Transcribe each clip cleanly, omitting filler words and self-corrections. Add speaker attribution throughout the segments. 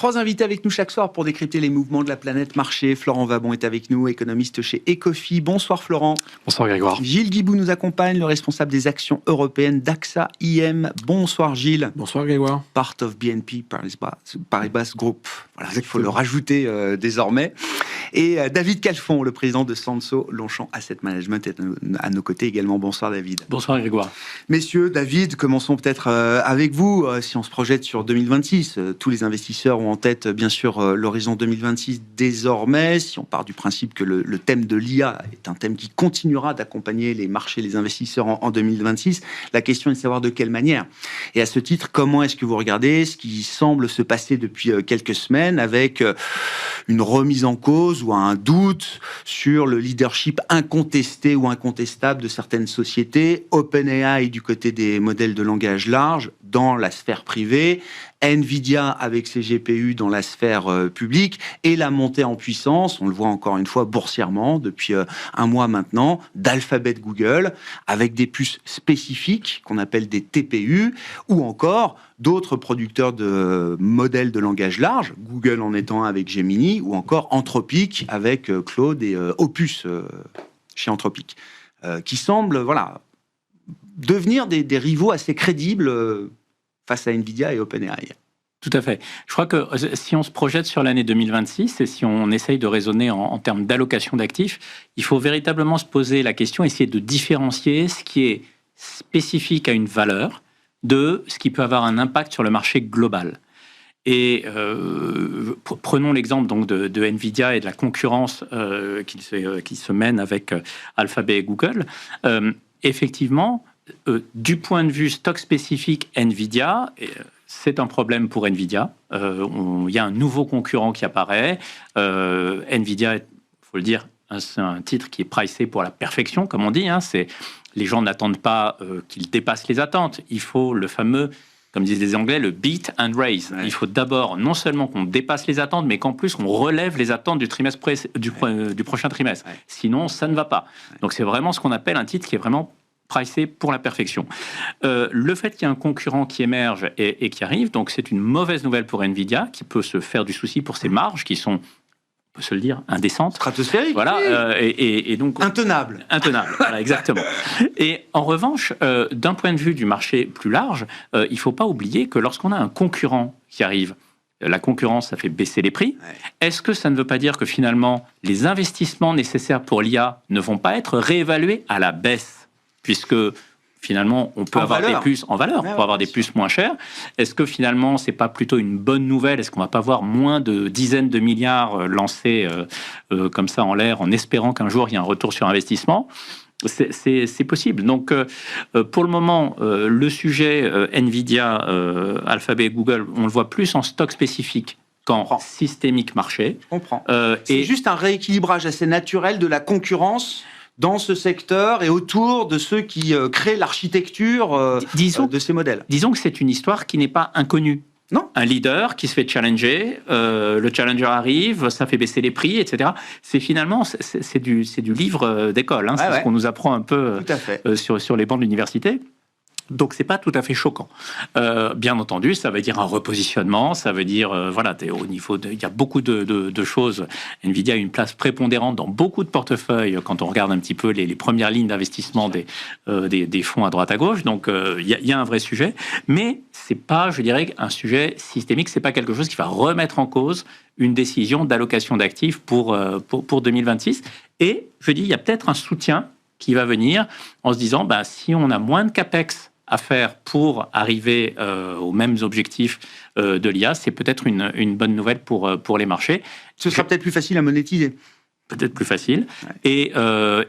Speaker 1: 3 invités avec nous chaque soir pour décrypter les mouvements de la planète marché. Florent Vabon est avec nous, économiste chez Ecofi. Bonsoir Florent.
Speaker 2: Bonsoir Grégoire.
Speaker 1: Gilles Guibou nous accompagne, le responsable des actions européennes d'AXA IM. Bonsoir Gilles.
Speaker 2: Bonsoir Grégoire.
Speaker 1: Part of BNP Paribas Group. Voilà, il faut le rajouter désormais. Et David Calfon, le président de Sanso Longchamp Asset Management, est à nos côtés également. Bonsoir David.
Speaker 2: Bonsoir Grégoire.
Speaker 1: Messieurs, David, commençons peut-être avec vous. Si on se projette sur 2026, tous les investisseurs ont en tête bien sûr l'horizon 2026 désormais. Si on part du principe que le thème de l'IA est un thème qui continuera d'accompagner les marchés, les investisseurs en 2026, la question est de savoir de quelle manière. Et à ce titre, comment est-ce que vous regardez ce qui semble se passer depuis quelques semaines avec une remise en cause ou un doute sur le leadership incontesté ou incontestable de certaines sociétés, OpenAI du côté des modèles de langage large dans la sphère privée, Nvidia avec ses GPU dans la sphère publique, et la montée en puissance, on le voit encore une fois boursièrement depuis un mois maintenant, d'Alphabet Google, avec des puces spécifiques qu'on appelle des TPU, ou encore d'autres producteurs de modèles de langage large, Google en étant un avec Gemini, ou encore Anthropic avec Claude et Opus chez Anthropic, qui semblent devenir des rivaux assez crédibles face à Nvidia et OpenAI.
Speaker 2: Tout à fait. Je crois que si on se projette sur l'année 2026 et si on essaye de raisonner en termes d'allocation d'actifs, il faut véritablement se poser la question, essayer de différencier ce qui est spécifique à une valeur de ce qui peut avoir un impact sur le marché global. Et prenons l'exemple donc de Nvidia et de la concurrence qui se mène avec Alphabet et Google. Effectivement, du point de vue stock spécifique Nvidia, c'est un problème pour Nvidia. Il y a un nouveau concurrent qui apparaît. Nvidia, il faut le dire, c'est un titre qui est pricé pour la perfection, comme on dit. Les gens n'attendent pas qu'il dépasse les attentes. Il faut le fameux, comme disent les Anglais, le beat and raise. Ouais. Il faut d'abord non seulement qu'on dépasse les attentes, mais qu'en plus on relève les attentes du trimestre du prochain trimestre. Ouais. Sinon, ça ne va pas. Ouais. Donc c'est vraiment ce qu'on appelle un titre qui est vraiment pricé pour la perfection. Le fait qu'il y ait un concurrent qui émerge et qui arrive, donc c'est une mauvaise nouvelle pour Nvidia, qui peut se faire du souci pour ses marges, qui sont, on peut se le dire, indécentes.
Speaker 1: Stratosphériques.
Speaker 2: Voilà,
Speaker 1: oui.
Speaker 2: Et donc...
Speaker 1: Intenable.
Speaker 2: Voilà, exactement. Et en revanche, d'un point de vue du marché plus large, il ne faut pas oublier que lorsqu'on a un concurrent qui arrive, la concurrence, ça fait baisser les prix. Ouais. Est-ce que ça ne veut pas dire que finalement, les investissements nécessaires pour l'IA ne vont pas être réévalués à la baisse ? Puisque finalement, on peut avoir des puces en valeur, on peut avoir des puces moins chères. Est-ce que finalement, c'est pas plutôt une bonne nouvelle ? Est-ce qu'on va pas voir moins de dizaines de milliards lancés comme ça en l'air, en espérant qu'un jour, il y ait un retour sur investissement ? C'est possible. Donc, pour le moment, le sujet Nvidia, Alphabet, Google, on le voit plus en stock spécifique qu'en systémique marché.
Speaker 1: Je comprends. C'est juste un rééquilibrage assez naturel de la concurrence dans ce secteur et autour de ceux qui créent l'architecture de ces modèles.
Speaker 2: Disons que c'est une histoire qui n'est pas inconnue.
Speaker 1: Non.
Speaker 2: Un leader qui se fait challenger, le challenger arrive, ça fait baisser les prix, etc. C'est finalement, c'est du livre d'école. C'est ce qu'on nous apprend un peu sur les bancs de l'université. Donc, c'est pas tout à fait choquant. Bien entendu, ça veut dire un repositionnement, ça veut dire, au niveau il y a beaucoup de choses. Nvidia a une place prépondérante dans beaucoup de portefeuilles quand on regarde un petit peu les premières lignes d'investissement des fonds à droite à gauche. Donc, il y a un vrai sujet. Mais c'est pas, je dirais, un sujet systémique. C'est pas quelque chose qui va remettre en cause une décision d'allocation d'actifs pour 2026. Et, je dis, il y a peut-être un soutien qui va venir en se disant, si on a moins de capex à faire pour arriver aux mêmes objectifs de l'IA, c'est peut-être une bonne nouvelle pour les marchés.
Speaker 1: Ce sera peut-être plus facile à monétiser.
Speaker 2: Peut-être plus facile. Ouais.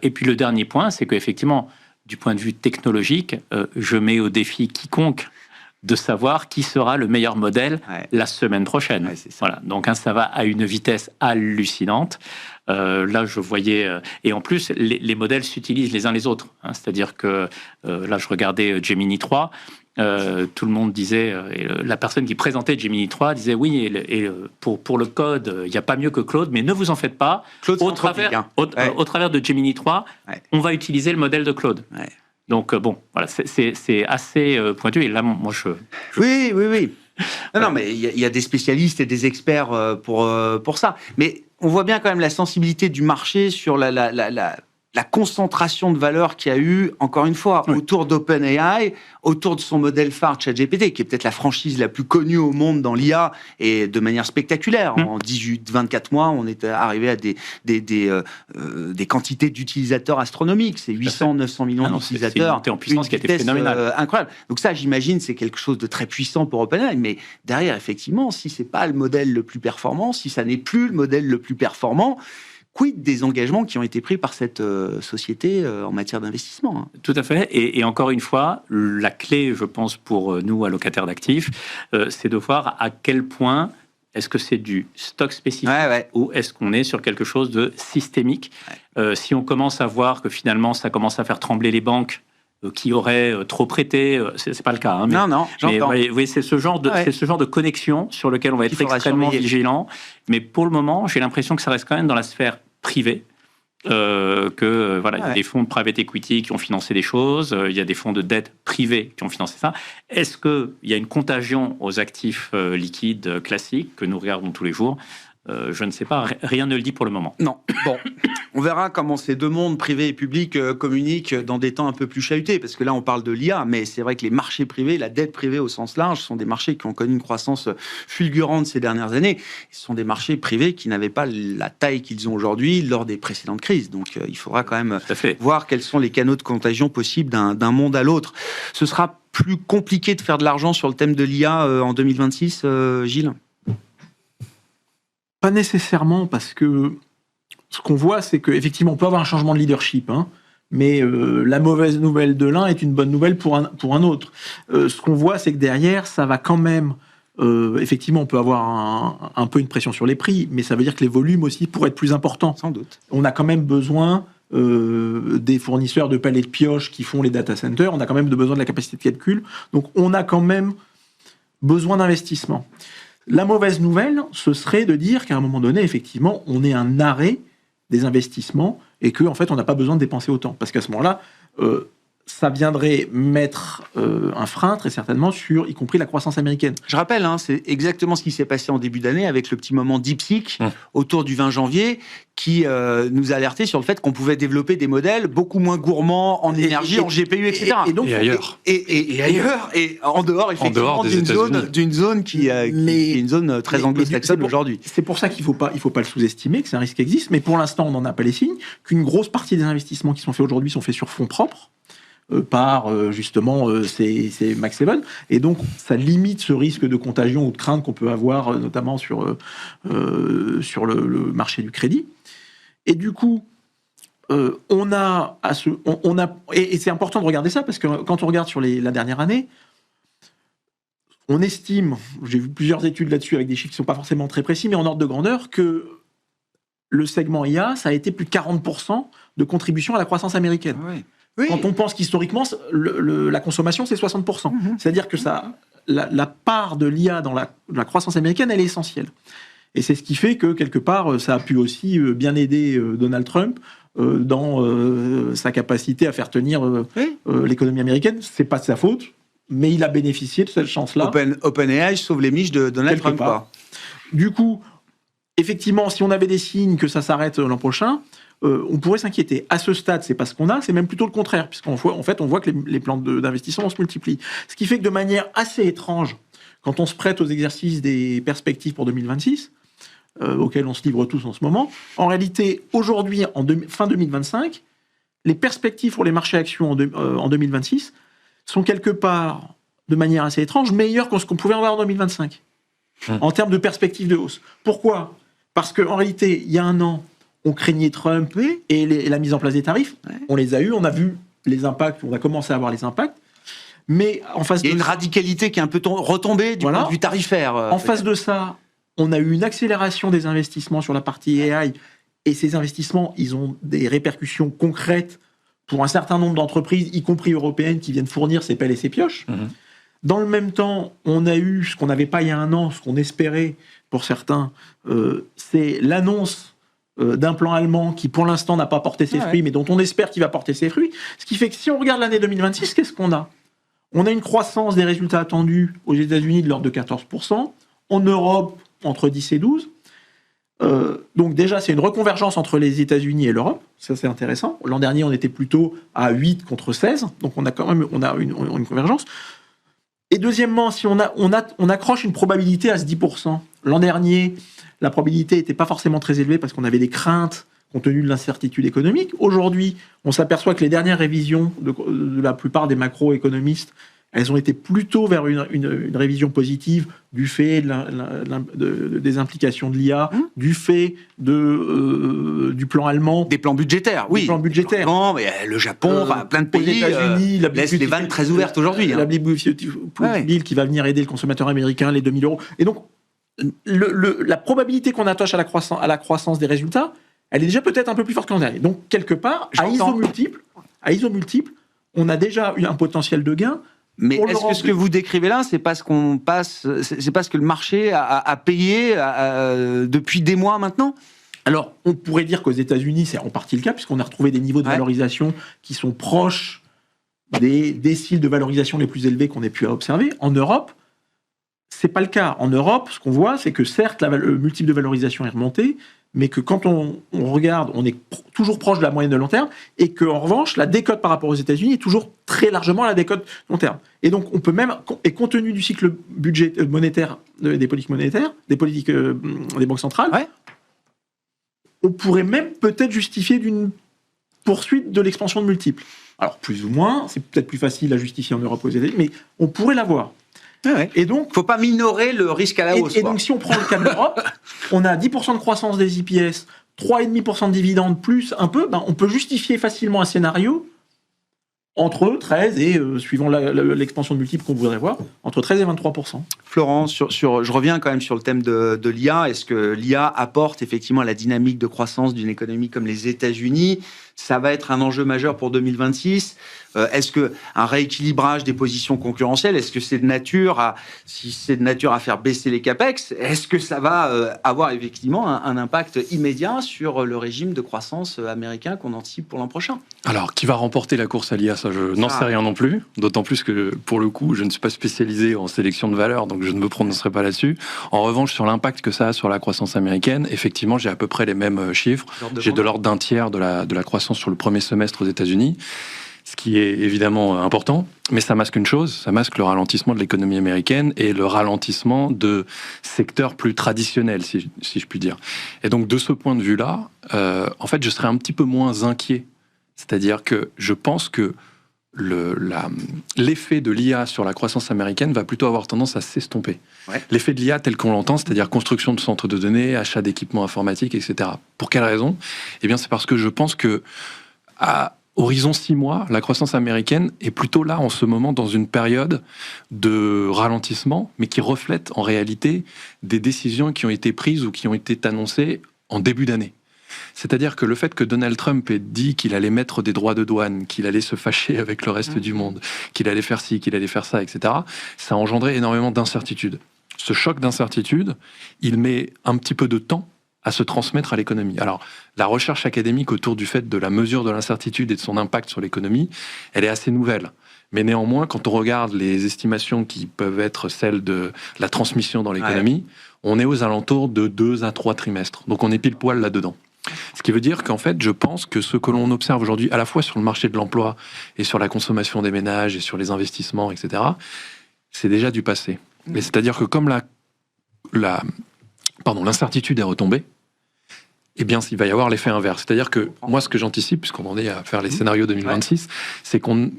Speaker 2: Et puis le dernier point, c'est qu'effectivement, du point de vue technologique, je mets au défi quiconque de savoir qui sera le meilleur modèle la semaine prochaine. Ouais, voilà. Donc ça va à une vitesse hallucinante. Là, je voyais... et en plus, les modèles s'utilisent les uns les autres. C'est-à-dire que là, je regardais Gemini 3. Tout le monde disait... la personne qui présentait Gemini 3 disait oui, pour le code, il n'y a pas mieux que Claude, mais ne vous en faites pas.
Speaker 1: Claude,
Speaker 2: au travers de Gemini 3, on va utiliser le modèle de Claude. Ouais. Donc, voilà, c'est assez pointu. Et là, moi,
Speaker 1: Oui. Non, mais il y a des spécialistes et des experts pour ça. Mais on voit bien quand même la sensibilité du marché sur la concentration de valeur qu'il y a eu, encore une fois, autour d'OpenAI, autour de son modèle phare ChatGPT, qui est peut-être la franchise la plus connue au monde dans l'IA, et de manière spectaculaire. En 18-24 mois, on est arrivé à des quantités d'utilisateurs astronomiques. C'est 800-900 millions d'utilisateurs.
Speaker 2: C'est une montée en puissance qui a été phénoménale.
Speaker 1: Incroyable. Donc ça, j'imagine, c'est quelque chose de très puissant pour OpenAI. Mais derrière, effectivement, si c'est pas le modèle le plus performant, si ça n'est plus le modèle le plus performant, quid des engagements qui ont été pris par cette société en matière d'investissement?
Speaker 2: Tout à fait. Et encore une fois, la clé, je pense, pour nous, allocataires d'actifs, c'est de voir à quel point est-ce que c'est du stock spécifique ou est-ce qu'on est sur quelque chose de systémique. Si on commence à voir que finalement, ça commence à faire trembler les banques qui auraient trop prêté, c'est pas le cas.
Speaker 1: Mais, non, j'entends.
Speaker 2: Oui, c'est ce genre de connexion sur lequel on va être extrêmement vigilant. Mais pour le moment, j'ai l'impression que ça reste quand même dans la sphère privée. Il y a des fonds de private equity qui ont financé des choses, il y a des fonds de dette privés qui ont financé ça. Est-ce qu'il y a une contagion aux actifs liquides classiques que nous regardons tous les jours? Je ne sais pas, rien ne le dit pour le moment.
Speaker 1: Non. Bon, on verra comment ces deux mondes, privé et public, communiquent dans des temps un peu plus chahutés, parce que là, on parle de l'IA, mais c'est vrai que les marchés privés, la dette privée au sens large, sont des marchés qui ont connu une croissance fulgurante ces dernières années. Ce sont des marchés privés qui n'avaient pas la taille qu'ils ont aujourd'hui lors des précédentes crises. Donc, il faudra quand même voir quels sont les canaux de contagion possibles d'un monde à l'autre. Ce sera plus compliqué de faire de l'argent sur le thème de l'IA en 2026, Gilles?
Speaker 3: Pas nécessairement, parce que ce qu'on voit, c'est qu'effectivement, on peut avoir un changement de leadership, mais la mauvaise nouvelle de l'un est une bonne nouvelle pour un autre. Ce qu'on voit, c'est que derrière, ça va quand même... effectivement, on peut avoir un peu une pression sur les prix, mais ça veut dire que les volumes aussi pourraient être plus importants.
Speaker 1: Sans doute.
Speaker 3: On a quand même besoin des fournisseurs de palets de pioche qui font les data centers, on a quand même besoin de la capacité de calcul, donc on a quand même besoin d'investissement. La mauvaise nouvelle, ce serait de dire qu'à un moment donné, effectivement, on est un arrêt des investissements et qu'en fait, on n'a pas besoin de dépenser autant. Parce qu'à ce moment-là, ça viendrait mettre un frein, très certainement, sur y compris la croissance américaine.
Speaker 1: Je rappelle, c'est exactement ce qui s'est passé en début d'année avec le petit moment DeepSeek autour du 20 janvier qui nous a alerté sur le fait qu'on pouvait développer des modèles beaucoup moins gourmands en énergie, en GPU, etc.
Speaker 4: Et ailleurs.
Speaker 1: Et ailleurs, et en dehors, effectivement, d'une zone qui est une zone très anglo-saxonne aujourd'hui.
Speaker 3: C'est pour ça qu'il faut pas le sous-estimer, que c'est un risque qui existe, mais pour l'instant, on n'en a pas les signes, qu'une grosse partie des investissements qui sont faits aujourd'hui sont faits sur fonds propres, par justement ces Max 7, et donc ça limite ce risque de contagion ou de crainte qu'on peut avoir notamment sur le marché du crédit. Et du coup, et c'est important de regarder ça, parce que quand on regarde sur la dernière année, on estime, j'ai vu plusieurs études là-dessus avec des chiffres qui ne sont pas forcément très précis, mais en ordre de grandeur, que le segment IA, ça a été plus de 40% de contribution à la croissance américaine.
Speaker 1: Oui.
Speaker 3: Quand on pense qu'historiquement, la consommation, c'est 60%. C'est-à-dire que la part de l'IA dans la croissance américaine, elle est essentielle. Et c'est ce qui fait que, quelque part, ça a pu aussi bien aider Donald Trump dans sa capacité à faire tenir l'économie américaine. C'est pas de sa faute, mais il a bénéficié de cette chance-là.
Speaker 1: OpenAI sauve les miches de Donald Trump.
Speaker 3: Du coup, effectivement, si on avait des signes que ça s'arrête l'an prochain, on pourrait s'inquiéter. À ce stade, c'est pas ce qu'on a, c'est même plutôt le contraire, puisqu'en fait, on voit que les plans d'investissement se multiplient. Ce qui fait que de manière assez étrange, quand on se prête aux exercices des perspectives pour 2026, auxquels on se livre tous en ce moment, en réalité, aujourd'hui, fin 2025, les perspectives pour les marchés actions en 2026 sont quelque part, de manière assez étrange, meilleures que ce qu'on pouvait avoir en 2025, en termes de perspectives de hausse. Pourquoi ? Parce qu'en réalité, il y a un an, on craignait Trump et la mise en place des tarifs. On les a eus, on a vu les impacts, on a commencé à avoir les impacts. Mais en face
Speaker 1: il y a une radicalité qui est un peu retombée du point de vue tarifaire.
Speaker 3: En face de ça, on a eu une accélération des investissements sur la partie AI, et ces investissements, ils ont des répercussions concrètes pour un certain nombre d'entreprises, y compris européennes, qui viennent fournir ces pelles et ces pioches. Dans le même temps, on a eu ce qu'on n'avait pas il y a un an, ce qu'on espérait pour certains, c'est l'annonce d'un plan allemand qui, pour l'instant, n'a pas porté ses fruits, mais dont on espère qu'il va porter ses fruits. Ce qui fait que si on regarde l'année 2026, qu'est-ce qu'on a ? On a une croissance des résultats attendus aux États-Unis de l'ordre de 14%, en Europe entre 10 et 12%. Donc déjà, c'est une reconvergence entre les États-Unis et l'Europe. Ça, c'est intéressant. L'an dernier, on était plutôt à 8 contre 16. Donc on a quand même une convergence. Et deuxièmement, si on accroche une probabilité à ce 10%. L'an dernier, la probabilité n'était pas forcément très élevée parce qu'on avait des craintes compte tenu de l'incertitude économique. Aujourd'hui, on s'aperçoit que les dernières révisions de la plupart des macroéconomistes, elles ont été plutôt vers une révision positive du fait des implications de l'IA, du fait du plan allemand.
Speaker 1: Des plans budgétaires, oui.
Speaker 3: Des plans budgétaires.
Speaker 1: Non, mais le Japon, plein de pays
Speaker 3: les États-Unis,
Speaker 1: laissent les vannes très ouvertes aujourd'hui.
Speaker 3: La Big Beauty Bill qui va venir aider le consommateur américain, les 2 000 €. Et donc, la probabilité qu'on attache à la croissance des résultats, elle est déjà peut-être un peu plus forte que l'an dernier. Donc, quelque part, à ISO multiple, on a déjà eu un potentiel de gain.
Speaker 1: Mais est-ce que ce que vous décrivez là, c'est parce que le marché a payé depuis des mois maintenant ?
Speaker 3: Alors, on pourrait dire qu'aux États-Unis, c'est en partie le cas, puisqu'on a retrouvé des niveaux de valorisation qui sont proches des déciles de valorisation les plus élevés qu'on ait pu observer. En Europe, c'est pas le cas. En Europe, ce qu'on voit, c'est que certes, le multiple de valorisation est remonté, mais que quand on regarde, on est toujours proche de la moyenne de long terme, et qu'en revanche, la décote par rapport aux États-Unis est toujours très largement à la décote long terme. Et donc, on peut même, et compte tenu du cycle monétaire, des politiques monétaires, des politiques des banques centrales, on pourrait même peut-être justifier d'une poursuite de l'expansion de multiples. Alors, plus ou moins, c'est peut-être plus facile à justifier en Europe qu'aux États-Unis, mais on pourrait l'avoir.
Speaker 1: Et donc, faut pas minorer le risque à la hausse.
Speaker 3: Et donc, si on prend le cas de l'Europe, on a 10% de croissance des IPS, 3,5% de dividendes plus un peu, on peut justifier facilement un scénario entre 13 et, suivant l'expansion de multiples qu'on voudrait voir, entre 13 et 23%.
Speaker 1: Florent, je reviens quand même sur le thème de l'IA. Est-ce que l'IA apporte effectivement la dynamique de croissance d'une économie comme les États-Unis ? Ça va être un enjeu majeur pour 2026. Est-ce qu'un rééquilibrage des positions concurrentielles, est-ce que c'est de nature si c'est de nature à faire baisser les capex, est-ce que ça va avoir effectivement un impact immédiat sur le régime de croissance américain qu'on anticipe pour l'an prochain ?
Speaker 4: Alors, qui va remporter la course à l'IA, ça je n'en sais rien non plus. D'autant plus que, pour le coup, je ne suis pas spécialisé en sélection de valeurs, donc je ne me prononcerai pas là-dessus. En revanche, sur l'impact que ça a sur la croissance américaine, effectivement, j'ai à peu près les mêmes chiffres. J'ai de l'ordre d'un tiers de la croissance sur le premier semestre aux États-Unis, ce qui est évidemment important, mais ça masque une chose, ça masque le ralentissement de l'économie américaine et le ralentissement de secteurs plus traditionnels, si je puis dire. Et donc, de ce point de vue-là, en fait, je serais un petit peu moins inquiet. C'est-à-dire que je pense que l'effet de l'IA sur la croissance américaine va plutôt avoir tendance à s'estomper. L'effet de l'IA tel qu'on l'entend, c'est-à-dire construction de centres de données, achat d'équipements informatiques, etc. Pour quelle raison ? Eh bien, c'est parce que je pense que à horizon 6 mois, la croissance américaine est plutôt là en ce moment dans une période de ralentissement, mais qui reflète en réalité des décisions qui ont été prises ou qui ont été annoncées en début d'année. C'est-à-dire que le fait que Donald Trump ait dit qu'il allait mettre des droits de douane, qu'il allait se fâcher avec le reste du monde, qu'il allait faire ci, qu'il allait faire ça, etc., ça a engendré énormément d'incertitudes. Ce choc d'incertitude, il met un petit peu de temps à se transmettre à l'économie. Alors, la recherche académique autour du fait de la mesure de l'incertitude et de son impact sur l'économie, elle est assez nouvelle. Mais néanmoins, quand on regarde les estimations qui peuvent être celles de la transmission dans l'économie, on est aux alentours de 2 à 3 trimestres. Donc on est pile poil là-dedans. Ce qui veut dire qu'en fait, je pense que ce que l'on observe aujourd'hui, à la fois sur le marché de l'emploi et sur la consommation des ménages et sur les investissements, etc., c'est déjà du passé. Mais c'est-à-dire que comme l'incertitude est retombée, eh bien, il va y avoir l'effet inverse. C'est-à-dire que moi, ce que j'anticipe, puisqu'on en est à faire les scénarios 2026, c'est qu'on,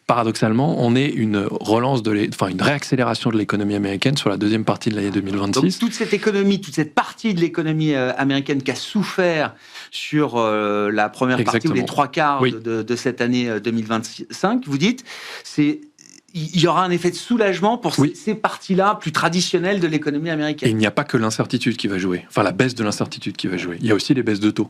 Speaker 4: paradoxalement, on est une relance une réaccélération de l'économie américaine sur la deuxième partie de l'année 2026.
Speaker 1: Donc, toute cette économie, toute cette partie de l'économie américaine qui a souffert sur la première partie ou les 3/4 de cette année 2025, vous dites, il y aura un effet de soulagement pour ces parties-là plus traditionnelles de l'économie américaine.
Speaker 4: Et il n'y a pas que l'incertitude qui va jouer, enfin la baisse de l'incertitude qui va jouer. Il y a aussi les baisses de taux.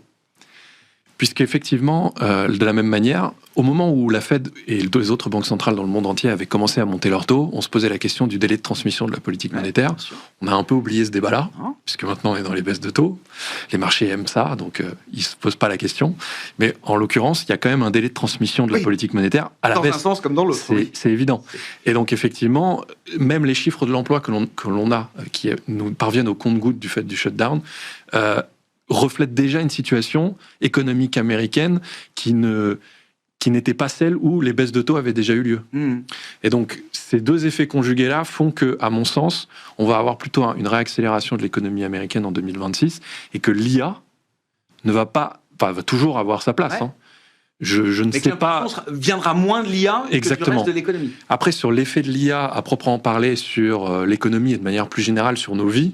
Speaker 4: Puisqu'effectivement, de la même manière, au moment où la Fed et les autres banques centrales dans le monde entier avaient commencé à monter leurs taux, on se posait la question du délai de transmission de la politique monétaire. On a un peu oublié ce débat-là, puisque maintenant on est dans les baisses de taux. Les marchés aiment ça, donc ils ne se posent pas la question. Mais en l'occurrence, il y a quand même un délai de transmission de la politique monétaire à la baisse.
Speaker 1: Dans un sens comme dans l'autre.
Speaker 4: C'est évident. Et donc effectivement, même les chiffres de l'emploi que l'on a, qui nous parviennent au compte-gouttes du fait du shutdown, reflète déjà une situation économique américaine qui n'était pas celle où les baisses de taux avaient déjà eu lieu. Et donc, ces deux effets conjugués-là font que, à mon sens, on va avoir plutôt une réaccélération de l'économie américaine en 2026 et que l'IA va toujours avoir sa place. Hein. Je ne sais pas.
Speaker 1: Viendra moins de l'IA que du reste de l'économie.
Speaker 4: Après, sur l'effet de l'IA à proprement parler sur l'économie et de manière plus générale sur nos vies,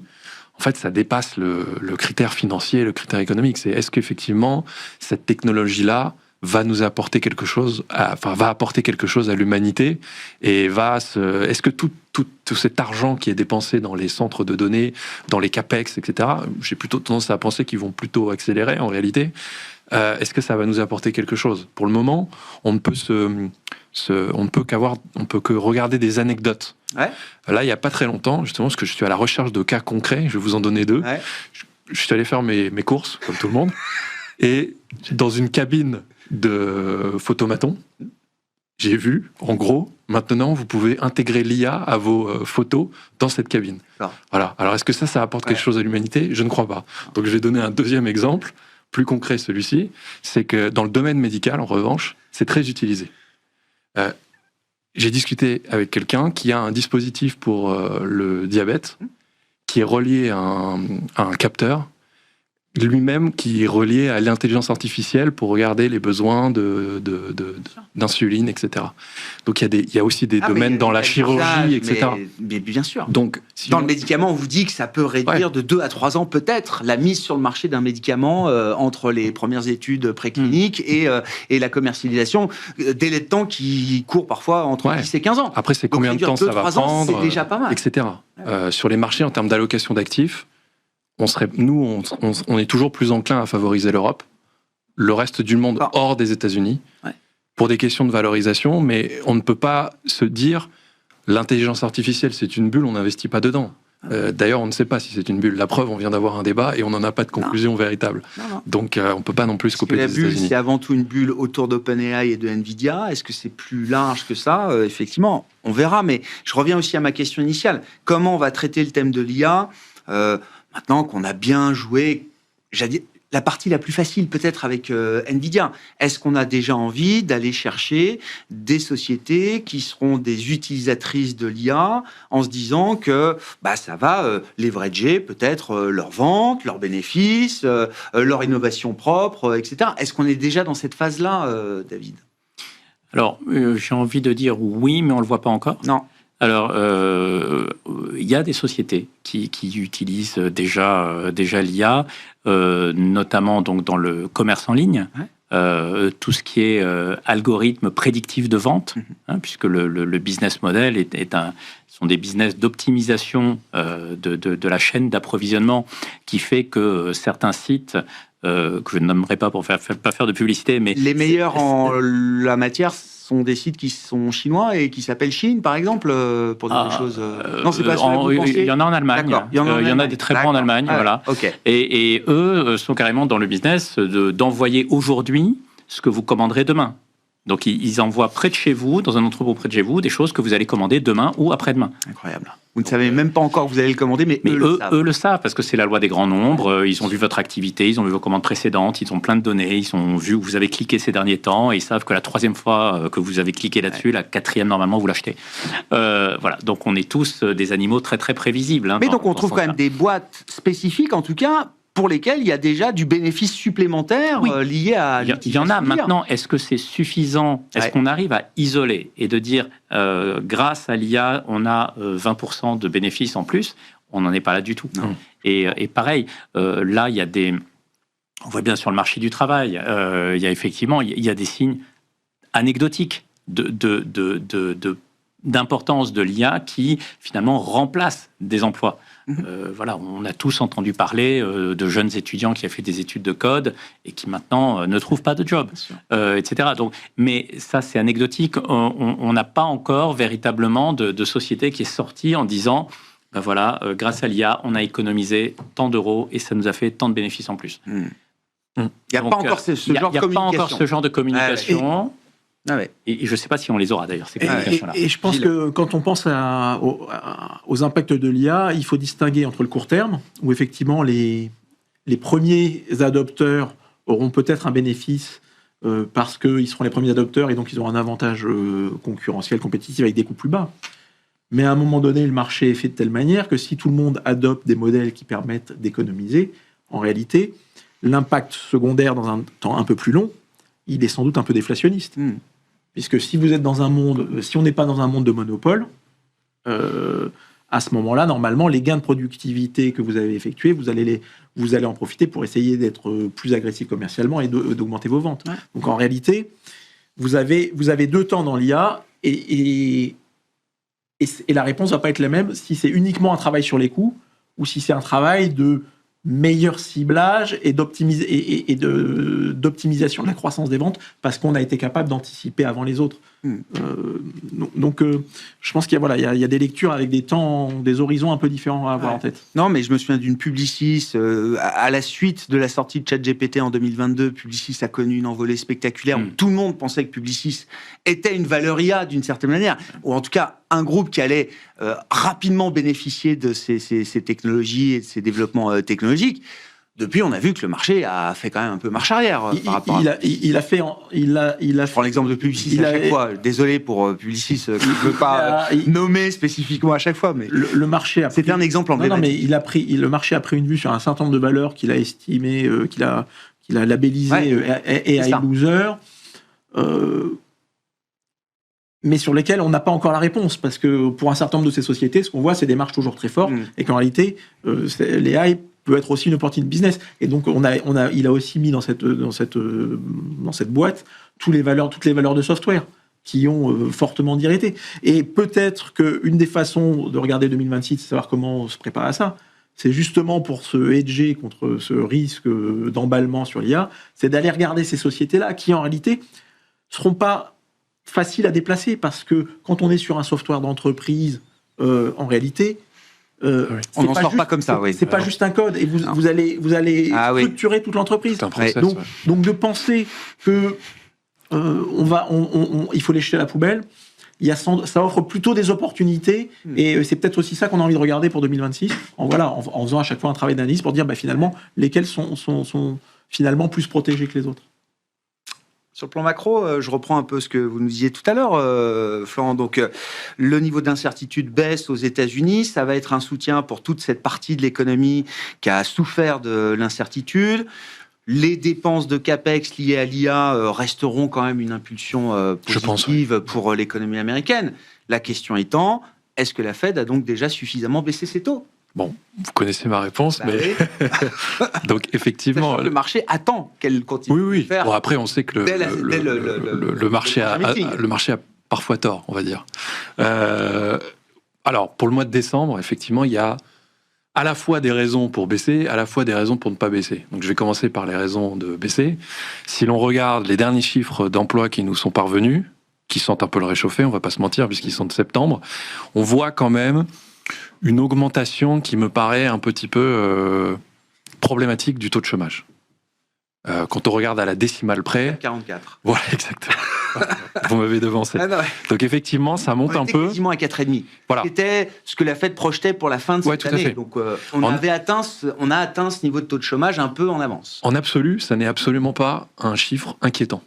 Speaker 4: en fait, ça dépasse le critère financier, le critère économique. C'est est-ce qu'effectivement, cette technologie-là va nous apporter quelque chose, va apporter quelque chose à l'humanité et est-ce que tout cet argent qui est dépensé dans les centres de données, dans les capex, etc., j'ai plutôt tendance à penser qu'ils vont plutôt accélérer en réalité. Est-ce que ça va nous apporter quelque chose? Pour le moment, on ne peut que regarder des anecdotes. Là, il n'y a pas très longtemps, justement, parce que je suis à la recherche de cas concrets, je vais vous en donner deux. Je suis allé faire mes courses, comme tout le monde, et dans une cabine de photomaton, j'ai vu, en gros, maintenant, vous pouvez intégrer l'IA à vos photos dans cette cabine. Voilà. Alors, est-ce que ça apporte quelque chose à l'humanité? Je ne crois pas. Donc, je vais donner un deuxième exemple, plus concret celui-ci, c'est que dans le domaine médical, en revanche, c'est très utilisé. J'ai discuté avec quelqu'un qui a un dispositif pour le diabète qui est relié à un capteur, lui-même qui est relié à l'intelligence artificielle pour regarder les besoins d'insuline, etc. Donc il y a aussi des domaines dans la chirurgie, etc.
Speaker 1: Mais bien sûr.
Speaker 4: Donc,
Speaker 1: dans le médicament, on vous dit que ça peut réduire de 2 à 3 ans peut-être la mise sur le marché d'un médicament entre les premières études précliniques et la commercialisation, délai de temps qui court parfois entre 10 et 15 ans.
Speaker 4: Après, c'est combien de temps ça va prendre,
Speaker 1: c'est déjà pas mal.
Speaker 4: etc. Sur les marchés, en termes d'allocation d'actifs, on est toujours plus enclin à favoriser l'Europe, le reste du monde hors des États-Unis, pour des questions de valorisation, mais on ne peut pas se dire l'intelligence artificielle c'est une bulle, on n'investit pas dedans. D'ailleurs, on ne sait pas si c'est une bulle. La preuve, on vient d'avoir un débat et on n'en a pas de conclusion véritable. Donc, on ne peut pas non plus se couper des États-Unis. La bulle,
Speaker 1: c'est avant tout une bulle autour d'OpenAI et de Nvidia. Est-ce que c'est plus large que ça? Effectivement, on verra. Mais je reviens aussi à ma question initiale. Comment on va traiter le thème de l'IA maintenant qu'on a bien joué, la partie la plus facile peut-être avec Nvidia? Est-ce qu'on a déjà envie d'aller chercher des sociétés qui seront des utilisatrices de l'IA en se disant que ça va leverager peut-être leurs ventes, leurs bénéfices, leur innovation propre, etc. Est-ce qu'on est déjà dans cette phase-là, David?
Speaker 2: Alors, j'ai envie de dire oui, mais on ne le voit pas encore.
Speaker 1: Non.
Speaker 2: Alors, il y a des sociétés qui utilisent déjà l'IA, notamment donc dans le commerce en ligne, tout ce qui est algorithme prédictif de vente, puisque le business model sont des business d'optimisation de la chaîne d'approvisionnement qui fait que certains sites que je ne nommerai pas pour pas faire de publicité, mais
Speaker 1: les meilleurs en la matière sont des sites qui sont chinois et qui s'appellent Chine, par exemple, pour dire des choses. Non, c'est pas ça.
Speaker 2: Il y en a en Allemagne. Il y en a des très bons en Allemagne, voilà.
Speaker 1: Okay.
Speaker 2: Et eux sont carrément dans le business d'envoyer aujourd'hui ce que vous commanderez demain. Donc ils envoient près de chez vous, dans un entrepôt près de chez vous, des choses que vous allez commander demain ou après-demain.
Speaker 1: Incroyable. Vous ne savez même pas encore que vous allez le commander, mais
Speaker 2: eux le savent, parce que c'est la loi des grands nombres. Ils ont vu votre activité, ils ont vu vos commandes précédentes, ils ont plein de données, ils ont vu où vous avez cliqué ces derniers temps, et ils savent que la 3e fois que vous avez cliqué là-dessus, la 4e, normalement, vous l'achetez. Voilà, donc on est tous des animaux très très prévisibles.
Speaker 1: Mais donc on trouve quand même des boîtes spécifiques, en tout cas, pour lesquels il y a déjà du bénéfice supplémentaire lié à l'utilisation.
Speaker 2: Il y en a. Maintenant, est-ce que c'est suffisant? Est-ce qu'on arrive à isoler et de dire, grâce à l'IA, on a 20% de bénéfices en plus? On n'en est pas là du tout. Et pareil, là, il y a on voit bien sur le marché du travail, il y a effectivement il y a des signes anecdotiques d'importance de l'IA qui, finalement, remplacent des emplois. Voilà, on a tous entendu parler de jeunes étudiants qui ont fait des études de code et qui maintenant ne trouvent pas de job, etc. Donc, mais ça, c'est anecdotique. On n'a pas encore véritablement de société qui est sortie en disant ben voilà, grâce à l'IA, on a économisé tant d'euros et ça nous a fait tant de bénéfices en plus.
Speaker 1: Il n'y a pas encore ce genre de communication.
Speaker 2: Il n'y a pas encore ce genre de communication.
Speaker 1: Ouais.
Speaker 2: Et je ne sais pas si on les aura d'ailleurs, ces communications-là.
Speaker 3: Et je pense que quand on pense aux impacts de l'IA, il faut distinguer entre le court terme, où effectivement les premiers adopteurs auront peut-être un bénéfice parce qu'ils seront les premiers adopteurs et donc ils auront un avantage concurrentiel, compétitif avec des coûts plus bas. Mais à un moment donné, le marché est fait de telle manière que si tout le monde adopte des modèles qui permettent d'économiser, en réalité, l'impact secondaire dans un temps un peu plus long, il est sans doute un peu déflationniste. Puisque si vous êtes dans un monde, si on n'est pas dans un monde de monopole, à ce moment-là, normalement, les gains de productivité que vous avez effectués, vous allez en profiter pour essayer d'être plus agressif commercialement et d'augmenter vos ventes. Ouais. Donc en réalité, vous avez 2 temps dans l'IA et la réponse ne va pas être la même si c'est uniquement un travail sur les coûts ou si c'est un travail de meilleur ciblage et d'optimisation de la croissance des ventes parce qu'on a été capable d'anticiper avant les autres. Donc, je pense qu'il y a des lectures avec des temps, des horizons un peu différents à avoir en tête.
Speaker 1: Non, mais je me souviens d'une Publicis, à la suite de la sortie de ChatGPT en 2022, Publicis a connu une envolée spectaculaire où tout le monde pensait que Publicis était une valeur IA d'une certaine manière, ou en tout cas un groupe qui allait rapidement bénéficier de ces technologies et de ces développements technologiques. Depuis, on a vu que le marché a fait quand même un peu marche arrière par rapport à...
Speaker 2: Je
Speaker 1: prends l'exemple de Publicis à chaque fois. Désolé pour Publicis, je ne veux pas nommer spécifiquement à chaque fois, mais
Speaker 3: le marché a pris...
Speaker 1: C'était un exemple emblématique.
Speaker 3: Non, mais le marché a pris une vue sur un certain nombre de valeurs qu'il a estimées, qu'il a labellisées AI Loser, mais sur lesquelles on n'a pas encore la réponse, parce que pour un certain nombre de ces sociétés, ce qu'on voit, c'est des marges toujours très fortes, et qu'en réalité, l'AI peut être aussi une opportunité de business. Et donc, il a aussi mis dans cette boîte toutes les valeurs de software qui ont fortement d'irrité. Et peut-être qu'une des façons de regarder 2026, c'est savoir comment on se prépare à ça. C'est justement pour se hedger contre ce risque d'emballement sur l'IA, c'est d'aller regarder ces sociétés-là qui, en réalité, seront pas faciles à déplacer, parce que quand on est sur un software d'entreprise, en réalité...
Speaker 1: on n'en sort pas comme ça, oui.
Speaker 3: C'est pas juste un code, et vous allez structurer toute l'entreprise. Donc de penser que il faut les jeter à la poubelle, ça offre plutôt des opportunités, et c'est peut-être aussi ça qu'on a envie de regarder pour 2026, en faisant à chaque fois un travail d'analyse pour dire finalement lesquels sont finalement plus protégés que les autres.
Speaker 1: Sur le plan macro, je reprends un peu ce que vous nous disiez tout à l'heure, Florent. Donc, le niveau d'incertitude baisse aux États-Unis. Ça va être un soutien pour toute cette partie de l'économie qui a souffert de l'incertitude. Les dépenses de CAPEX liées à l'IA resteront quand même une impulsion positive pour l'économie américaine. La question étant, est-ce que la Fed a donc déjà suffisamment baissé ses taux ?
Speaker 4: Bon, vous connaissez ma réponse, mais donc effectivement,
Speaker 1: le marché attend qu'elle continue.
Speaker 4: Oui.
Speaker 1: De faire.
Speaker 4: Bon, après, on sait que le marché a parfois tort, on va dire. Alors, pour le mois de décembre, effectivement, il y a à la fois des raisons pour baisser, à la fois des raisons pour ne pas baisser. Donc, je vais commencer par les raisons de baisser. Si l'on regarde les derniers chiffres d'emploi qui nous sont parvenus, qui sentent un peu le réchauffé, on va pas se mentir, puisqu'ils sont de septembre, on voit quand même une augmentation qui me paraît un petit peu problématique du taux de chômage. Quand on regarde à la décimale près...
Speaker 1: 44.
Speaker 4: Voilà, exactement. Vous m'avez devancé. Donc effectivement, ça monte un peu.
Speaker 1: Quasiment à 4,5.
Speaker 4: Voilà.
Speaker 1: C'était ce que la Fed projetait pour la fin de cette année. Donc on a atteint ce niveau de taux de chômage un peu en avance.
Speaker 4: En absolu, ça n'est absolument pas un chiffre inquiétant,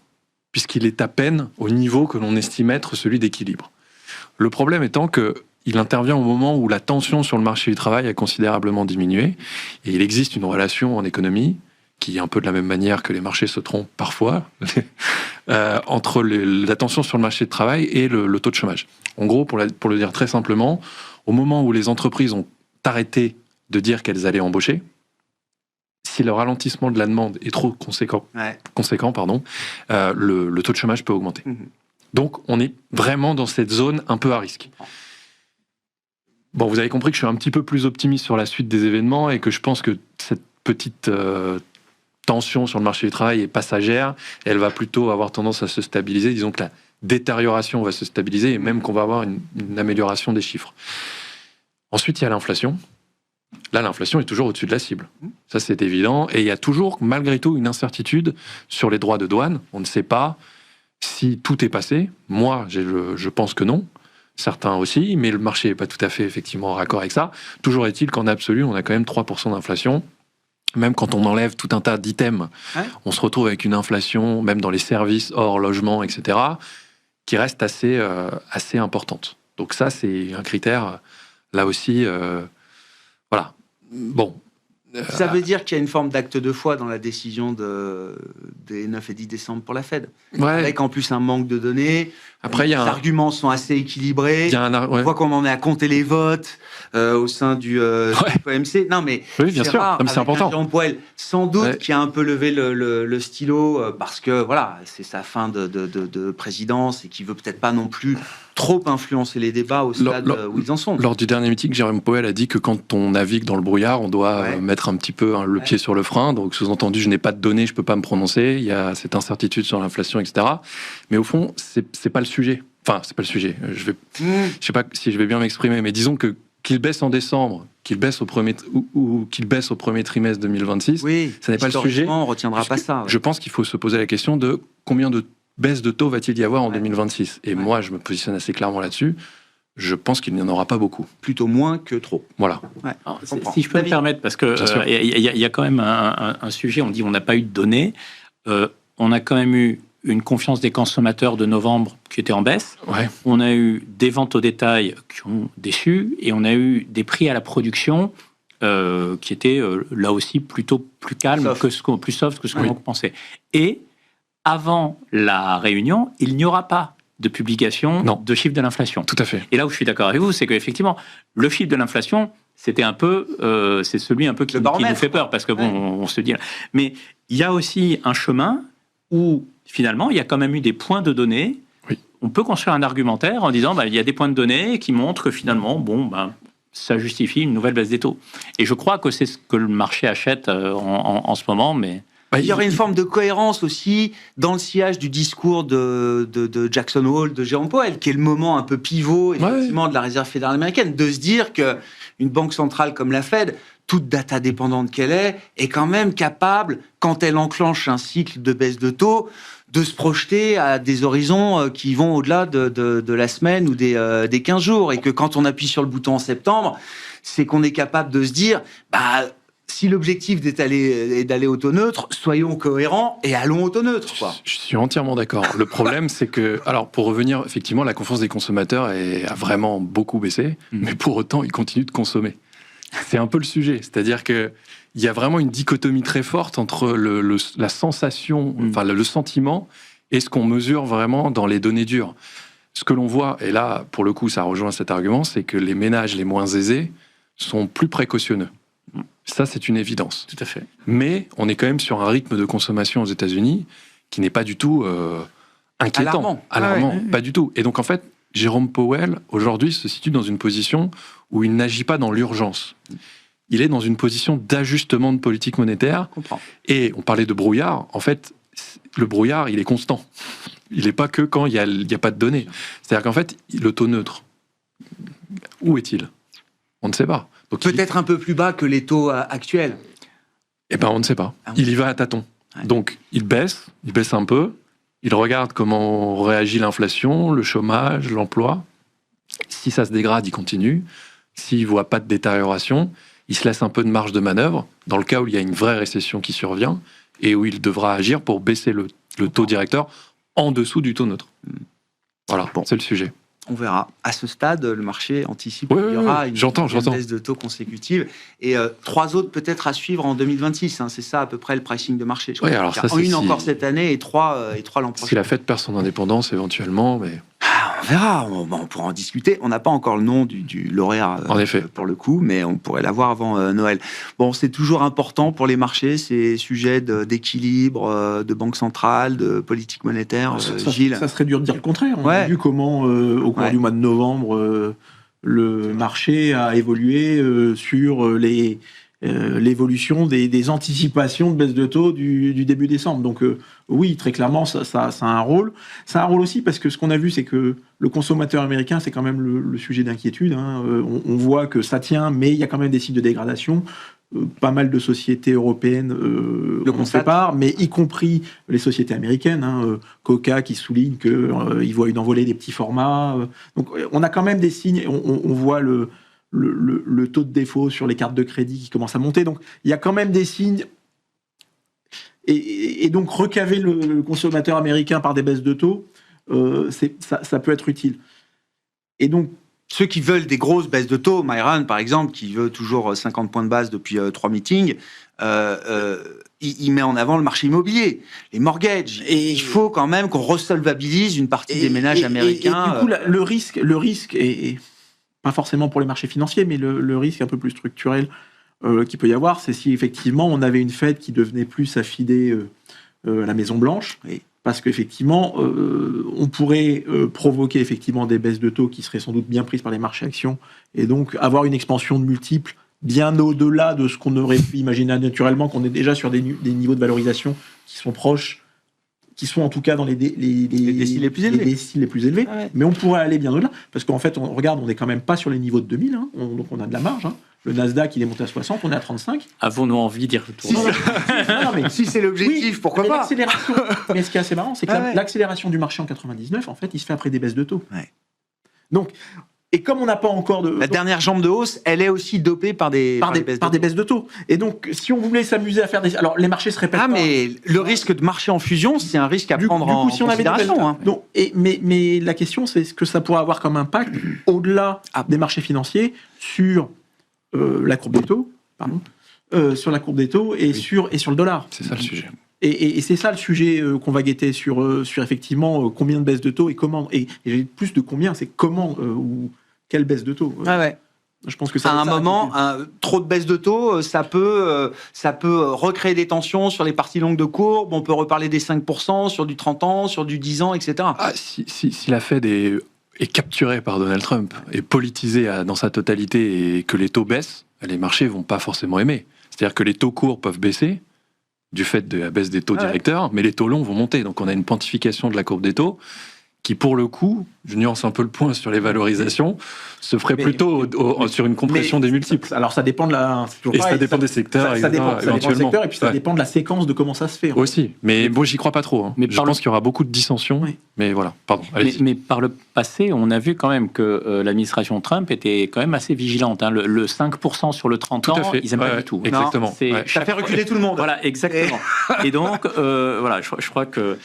Speaker 4: puisqu'il est à peine au niveau que l'on estime être celui d'équilibre. Le problème étant que il intervient au moment où la tension sur le marché du travail a considérablement diminué, et il existe une relation en économie qui est un peu de la même manière que les marchés se trompent parfois, entre la tension sur le marché du travail et le taux de chômage. En gros, pour le dire très simplement, au moment où les entreprises ont arrêté de dire qu'elles allaient embaucher, si le ralentissement de la demande est trop conséquent, le taux de chômage peut augmenter. Donc, on est vraiment dans cette zone un peu à risque. Bon, vous avez compris que je suis un petit peu plus optimiste sur la suite des événements et que je pense que cette petite tension sur le marché du travail est passagère. Elle va plutôt avoir tendance à se stabiliser. Disons que la détérioration va se stabiliser et même qu'on va avoir une amélioration des chiffres. Ensuite, il y a l'inflation. Là, l'inflation est toujours au-dessus de la cible. Ça, c'est évident. Et il y a toujours, malgré tout, une incertitude sur les droits de douane. On ne sait pas si tout est passé. Moi, je pense que non. Certains aussi, mais le marché n'est pas tout à fait effectivement en raccord avec ça. Toujours est-il qu'en absolu, on a quand même 3% d'inflation. Même quand on enlève tout un tas d'items, on se retrouve avec une inflation, même dans les services hors logement, etc., qui reste assez importante. Donc ça, c'est un critère, là aussi, voilà. Bon.
Speaker 1: Ça veut dire qu'il y a une forme d'acte de foi dans la décision des 9 et 10 décembre pour la Fed.
Speaker 4: Ouais.
Speaker 1: Avec en plus un manque de données.
Speaker 4: Après,
Speaker 1: les arguments sont assez équilibrés. On voit qu'on en est à compter les votes au sein du OMC. Non, mais
Speaker 4: oui, bien sûr.
Speaker 1: Rare,
Speaker 4: c'est important.
Speaker 1: Jérôme Powell, sans doute, qui a un peu levé le stylo parce que voilà, c'est sa fin de présidence et qui veut peut-être pas non plus trop influencer les débats au stade où ils en sont.
Speaker 4: Lors du dernier meeting, Jérôme Powell a dit que quand on navigue dans le brouillard, on doit mettre un petit peu le pied sur le frein. Donc, sous-entendu, je n'ai pas de données, je peux pas me prononcer. Il y a cette incertitude sur l'inflation, etc. Mais au fond, c'est pas le sujet. Enfin, c'est pas le sujet. Je sais pas si je vais bien m'exprimer, mais disons qu'il baisse en décembre, qu'il baisse au premier trimestre 2026, ça n'est pas le sujet.
Speaker 1: On retiendra pas ça.
Speaker 4: Je pense qu'il faut se poser la question de combien de baisses de taux va-t-il y avoir en 2026. Et moi, je me positionne assez clairement là-dessus. Je pense qu'il n'y en aura pas beaucoup.
Speaker 1: Plutôt moins que trop.
Speaker 4: Voilà.
Speaker 2: Alors, si je peux me permettre, parce que il y a quand même un sujet, on dit on n'a pas eu de données. On a quand même eu une confiance des consommateurs de novembre qui était en baisse. On a eu des ventes au détail qui ont déçu et on a eu des prix à la production qui étaient là aussi plutôt plus calmes, plus soft que ce qu'on pensait. Et avant la réunion, il n'y aura pas de publication de chiffre de l'inflation.
Speaker 4: Tout à fait.
Speaker 2: Et là où je suis d'accord avec vous, c'est qu'effectivement, le chiffre de l'inflation, c'était un peu, c'est celui un peu qui nous fait peur, parce que bon, on se dit. Mais il y a aussi un chemin où finalement, il y a quand même eu des points de données. On peut construire un argumentaire en disant, il y a des points de données qui montrent que finalement, ça justifie une nouvelle baisse des taux. Et je crois que c'est ce que le marché achète en ce moment, mais.
Speaker 1: Il y aurait une forme de cohérence aussi dans le sillage du discours de Jackson Hole, de Jérôme Powell, qui est le moment un peu pivot effectivement de la Réserve fédérale américaine, de se dire que une banque centrale comme la Fed, toute data dépendante qu'elle est quand même capable, quand elle enclenche un cycle de baisse de taux, de se projeter à des horizons qui vont au-delà de la semaine ou des 15 jours. Et que quand on appuie sur le bouton en septembre, c'est qu'on est capable de se dire, si l'objectif est d'aller au taux neutre, soyons cohérents et allons au taux neutre.
Speaker 4: Je suis entièrement d'accord. Le problème, c'est que, alors pour revenir, effectivement, la confiance des consommateurs a vraiment beaucoup baissé, mais pour autant, ils continuent de consommer. C'est un peu le sujet. C'est-à-dire qu'il y a vraiment une dichotomie très forte entre la sensation, enfin le sentiment, et ce qu'on mesure vraiment dans les données dures. Ce que l'on voit, et là, pour le coup, ça rejoint cet argument, c'est que les ménages les moins aisés sont plus précautionneux. Ça, c'est une évidence.
Speaker 2: Tout à fait.
Speaker 4: Mais on est quand même sur un rythme de consommation aux États-Unis qui n'est pas du tout inquiétant. Alarmant. Pas du tout. Et donc, en fait, Jérôme Powell, aujourd'hui, se situe dans une position où il n'agit pas dans l'urgence. Il est dans une position d'ajustement de politique monétaire. Et on parlait de brouillard. En fait, le brouillard, il est constant. Il n'est pas que quand il n'y a pas de données. C'est-à-dire qu'en fait, le taux neutre, où est-il ? On ne sait pas. Donc,
Speaker 1: peut-être un peu plus bas que les taux actuels.
Speaker 4: Eh bien, on ne sait pas. Il y va à tâtons. Donc, il baisse un peu. Il regarde comment réagit l'inflation, le chômage, l'emploi. Si ça se dégrade, il continue. S'il ne voit pas de détérioration, il se laisse un peu de marge de manœuvre dans le cas où il y a une vraie récession qui survient et où il devra agir pour baisser le taux directeur en dessous du taux neutre. Voilà, c'est le sujet.
Speaker 1: On verra. À ce stade, le marché anticipe qu'il y aura une baisse de taux consécutive. Et 3 autres peut-être à suivre en 2026. C'est ça à peu près le pricing de marché. Je crois.
Speaker 4: Alors ça,
Speaker 1: une encore cette année et 3 l'an prochain.
Speaker 4: Si la Fed perd son indépendance éventuellement, mais...
Speaker 1: On verra, on pourra en discuter. On n'a pas encore le nom du lauréat pour le coup, mais on pourrait l'avoir avant Noël. Bon, c'est toujours important pour les marchés, ces sujets d'équilibre, de banque centrale, de politique monétaire. Gilles,
Speaker 3: ça serait dur de dire le contraire. On a vu comment, au cours du mois de novembre, le marché a évolué sur l'évolution des anticipations de baisse de taux du début décembre. Donc oui, très clairement, ça a un rôle. Ça a un rôle aussi parce que ce qu'on a vu, c'est que le consommateur américain, c'est quand même le sujet d'inquiétude. On voit que ça tient, mais il y a quand même des signes de dégradation. Pas mal de sociétés européennes on sépare, mais y compris les sociétés américaines. Coca qui souligne qu'ils voient une envolée des petits formats. Donc on a quand même des signes. On voit le taux de défaut sur les cartes de crédit qui commence à monter. Donc il y a quand même des signes. Et donc recaver le consommateur américain par des baisses de taux, ça peut être utile. Et donc
Speaker 1: ceux qui veulent des grosses baisses de taux, Myron par exemple, qui veut toujours 50 points de base depuis 3 meetings, il met en avant le marché immobilier, les mortgages. Et il faut quand même qu'on resolvabilise une partie des ménages américains.
Speaker 3: Et du coup, le risque est pas forcément pour les marchés financiers, mais le risque un peu plus structurel qu'il peut y avoir, c'est si effectivement on avait une Fed qui devenait plus affidée à la Maison-Blanche. Oui. Parce qu'effectivement, on pourrait provoquer effectivement des baisses de taux qui seraient sans doute bien prises par les marchés actions, et donc avoir une expansion de multiples bien au-delà de ce qu'on aurait pu imaginer naturellement, qu'on est déjà sur des niveaux de valorisation qui sont proches, qui sont en tout cas dans les déciles les plus élevés. Ah ouais. Mais on pourrait aller bien au-delà, parce qu'en fait, on n'est quand même pas sur les niveaux de 2000, donc on a de la marge. Le Nasdaq, il est monté à 60, on est à 35.
Speaker 2: Avons-nous envie d'y retourner ?
Speaker 1: Si c'est l'objectif, pourquoi pas ?
Speaker 3: Mais ce qui est assez marrant, c'est que l'accélération du marché en 99, en fait, il se fait après des baisses de taux. Ouais. Donc, et comme on n'a pas encore de...
Speaker 1: La dernière jambe de hausse, elle est aussi dopée par des
Speaker 3: baisses de taux. Et donc, si on voulait s'amuser à faire des... Alors, les marchés se répètent pas.
Speaker 1: Mais le risque de marché en fusion, c'est un risque à prendre en considération.
Speaker 3: Mais la question, c'est ce que ça pourrait avoir comme impact au-delà des marchés financiers sur la courbe des taux, sur la courbe des taux et sur le dollar.
Speaker 4: C'est ça le sujet.
Speaker 3: Et c'est ça le sujet qu'on va guetter sur effectivement combien de baisses de taux et comment. Et j'ai plus de combien, c'est comment ou quelle baisse de taux.
Speaker 1: Ah ouais.
Speaker 3: Je pense que ça,
Speaker 1: à un moment, trop de baisse de taux, ça peut recréer des tensions sur les parties longues de courbe. On peut reparler des 5%, sur du 30 ans, sur du 10 ans, etc.
Speaker 4: Si la Fed est capturée par Donald Trump et politisée dans sa totalité et que les taux baissent, les marchés vont pas forcément aimer. C'est-à-dire que les taux courts peuvent baisser du fait de la baisse des taux directeurs, mais les taux longs vont monter. Donc on a une pontification de la courbe des taux qui, pour le coup, je nuance un peu le point sur les valorisations, se ferait plutôt sur une compression des multiples.
Speaker 3: Alors ça dépend de la...
Speaker 4: Et ça dépend des secteurs,
Speaker 3: ça dépend des secteurs, et puis ça dépend de la séquence de comment ça se fait.
Speaker 4: Aussi, mais bon, j'y crois pas trop. Mais je pense qu'il y aura beaucoup de dissensions, mais voilà, pardon.
Speaker 2: Mais par le passé, on a vu quand même que l'administration Trump était quand même assez vigilante. Le 5% sur le 30 ans, ils n'aiment pas du tout.
Speaker 4: Exactement.
Speaker 1: Ça fait reculer tout le monde.
Speaker 2: Voilà, exactement. Et donc, voilà, je crois que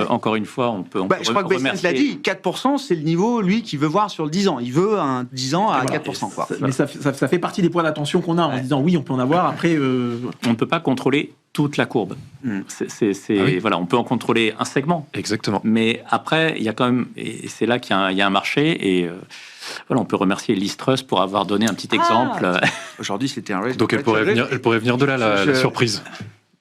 Speaker 2: encore une fois, on peut
Speaker 1: je crois que Bessent l'a dit, 4%, c'est le niveau, lui, qu'il veut voir sur le 10 ans. Il veut un 10 ans à 4%. Quoi.
Speaker 3: Mais ça fait partie des points d'attention qu'on a en disant oui, on peut en avoir. Après,
Speaker 2: on ne peut pas contrôler toute la courbe. Voilà, on peut en contrôler un segment.
Speaker 4: Exactement.
Speaker 2: Mais après, il y a quand même, et c'est là qu'il y a un marché, et voilà, on peut remercier Liz Truss pour avoir donné un petit exemple.
Speaker 1: Aujourd'hui, c'était un race.
Speaker 4: Donc elle pourrait venir de là, la surprise.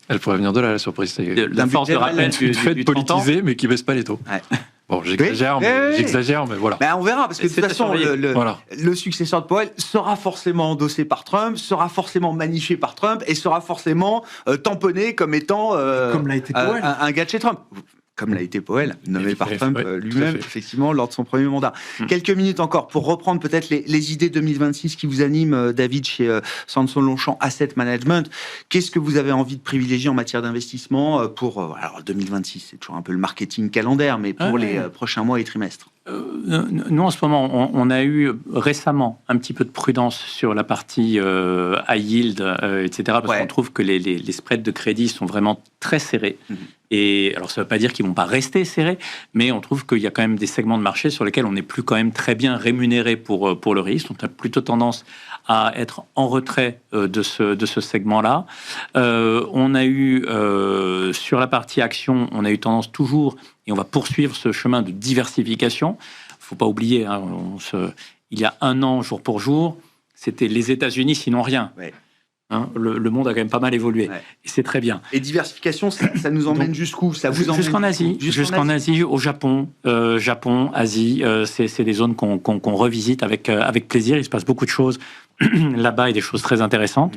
Speaker 4: Elle pourrait venir de là, la surprise.
Speaker 2: La force de rappel
Speaker 4: une fête politisée, mais qui baisse pas les taux. Ouais. Bon, j'exagère, mais voilà.
Speaker 1: On verra, parce que de toute façon, le successeur de Powell sera forcément endossé par Trump, sera forcément magnifié par Trump, et sera forcément tamponné comme étant
Speaker 3: comme l'a été Powell.
Speaker 1: Un gars de chez Trump. Comme l'a été Powell, nommé par Trump lui-même, effectivement, lors de son premier mandat. Quelques minutes encore pour reprendre peut-être les idées 2026 qui vous animent, David, chez Sanson Longchamp Asset Management. Qu'est-ce que vous avez envie de privilégier en matière d'investissement pour alors 2026, c'est toujours un peu le marketing calendaire, mais pour les prochains mois et trimestres.
Speaker 2: Nous, en ce moment, on a eu récemment un petit peu de prudence sur la partie high yield, etc., parce qu'on trouve que les spreads de crédit sont vraiment très serrés. Et alors, ça ne veut pas dire qu'ils ne vont pas rester serrés, mais on trouve qu'il y a quand même des segments de marché sur lesquels on n'est plus quand même très bien rémunéré pour le risque. On a plutôt tendance à être en retrait de ce segment-là. On a eu, sur la partie action, on a eu tendance toujours, et on va poursuivre ce chemin de diversification. Il ne faut pas oublier, il y a un an, jour pour jour, c'était les États-Unis, sinon rien. Ouais. Le monde a quand même pas mal évolué.
Speaker 1: Ouais.
Speaker 2: Et c'est très bien.
Speaker 1: Et diversification, ça nous emmène jusqu'où? Ça vous emmène
Speaker 2: Jusqu'en Asie. Jusqu'en Asie, au Japon. Japon, Asie, c'est des zones qu'on revisite avec plaisir. Il se passe beaucoup de choses là-bas et des choses très intéressantes.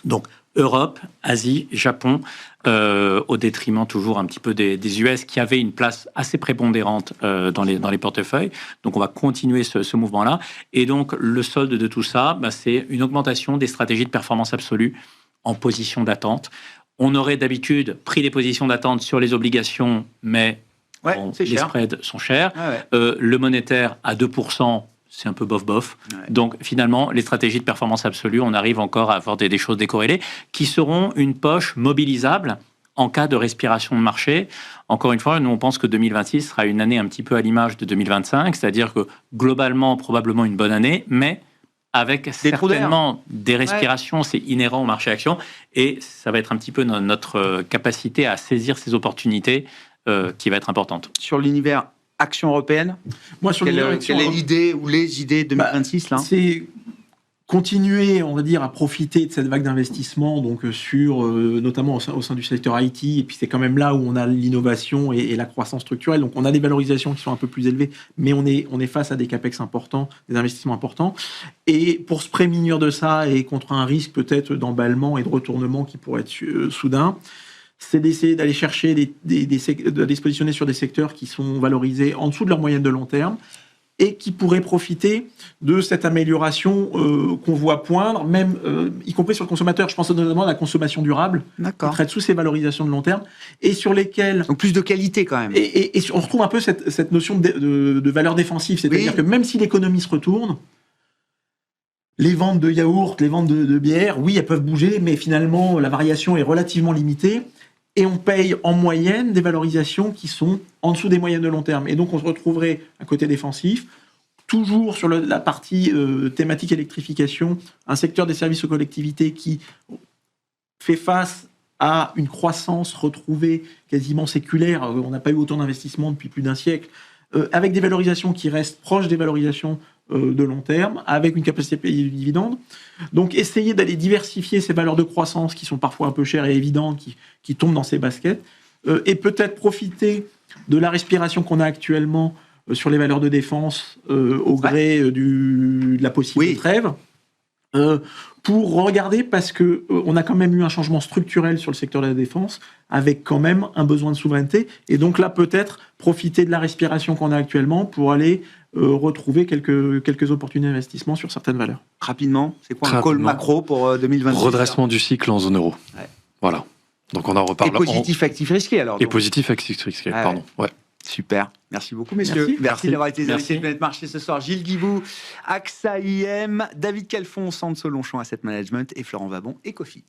Speaker 2: Donc, Europe, Asie, Japon, au détriment toujours un petit peu des US qui avaient une place assez prépondérante dans les portefeuilles. Donc, on va continuer ce mouvement-là. Et donc, le solde de tout ça, c'est une augmentation des stratégies de performance absolue en position d'attente. On aurait d'habitude pris des positions d'attente sur les obligations, mais les spreads sont chers. Le monétaire à 2%, c'est un peu bof-bof. Ouais. Donc, finalement, les stratégies de performance absolue, on arrive encore à avoir des choses décorrélées qui seront une poche mobilisable en cas de respiration de marché. Encore une fois, nous, on pense que 2026 sera une année un petit peu à l'image de 2025, c'est-à-dire que globalement, probablement une bonne année, mais avec certainement des respirations, c'est inhérent au marché action, et ça va être un petit peu notre capacité à saisir ces opportunités qui va être importante.
Speaker 1: Sur l'univers action européenne,
Speaker 3: moi, sur
Speaker 1: quelle est l'idée ou les idées 2026 là?
Speaker 3: C'est continuer, on va dire, à profiter de cette vague d'investissement, donc notamment au sein du secteur IT, et puis c'est quand même là où on a l'innovation et la croissance structurelle. Donc on a des valorisations qui sont un peu plus élevées, mais on est face à des capex importants, des investissements importants. Et pour se prémunir de ça et contre un risque peut-être d'emballement et de retournement qui pourrait être soudain, c'est d'essayer d'aller chercher d'aller se positionner sur des secteurs qui sont valorisés en dessous de leur moyenne de long terme et qui pourraient profiter de cette amélioration qu'on voit poindre, même y compris sur le consommateur. Je pense notamment à la consommation durable, qui traite sous ces valorisations de long terme, et sur lesquelles...
Speaker 1: Donc plus de qualité quand même.
Speaker 3: Et on retrouve un peu cette notion de valeur défensive, c'est-à-dire que même si l'économie se retourne, les ventes de yaourt, les ventes de bière, oui, elles peuvent bouger, mais finalement, la variation est relativement limitée. Et on paye en moyenne des valorisations qui sont en dessous des moyennes de long terme. Et donc, on se retrouverait à côté défensif, toujours sur la partie thématique électrification, un secteur des services aux collectivités qui fait face à une croissance retrouvée quasiment séculaire. On n'a pas eu autant d'investissements depuis plus d'un siècle, avec des valorisations qui restent proches des valorisations de long terme, avec une capacité à payer du dividende. Donc, essayer d'aller diversifier ces valeurs de croissance qui sont parfois un peu chères et évidentes, qui tombent dans ces baskets, et peut-être profiter de la respiration qu'on a actuellement sur les valeurs de défense au gré de la possible trêve, pour regarder, parce qu'on a quand même eu un changement structurel sur le secteur de la défense, avec quand même un besoin de souveraineté, et donc là, peut-être profiter de la respiration qu'on a actuellement pour aller retrouver quelques opportunités d'investissement sur certaines valeurs.
Speaker 1: Rapidement, c'est quoi un call macro pour 2026?
Speaker 4: Redressement du cycle en zone euro. Ouais. Voilà. Donc on en reparle.
Speaker 1: Et positif actif risqué alors.
Speaker 4: Et positif actif risqué, pardon. Ouais.
Speaker 1: Super. Merci beaucoup, messieurs. Merci d'avoir été les invités de Planète Marché ce soir. Gilles Guiboud, AXA IM, David Calfon, Centre Solonchon Asset Management et Florent Vabon, Ecofi.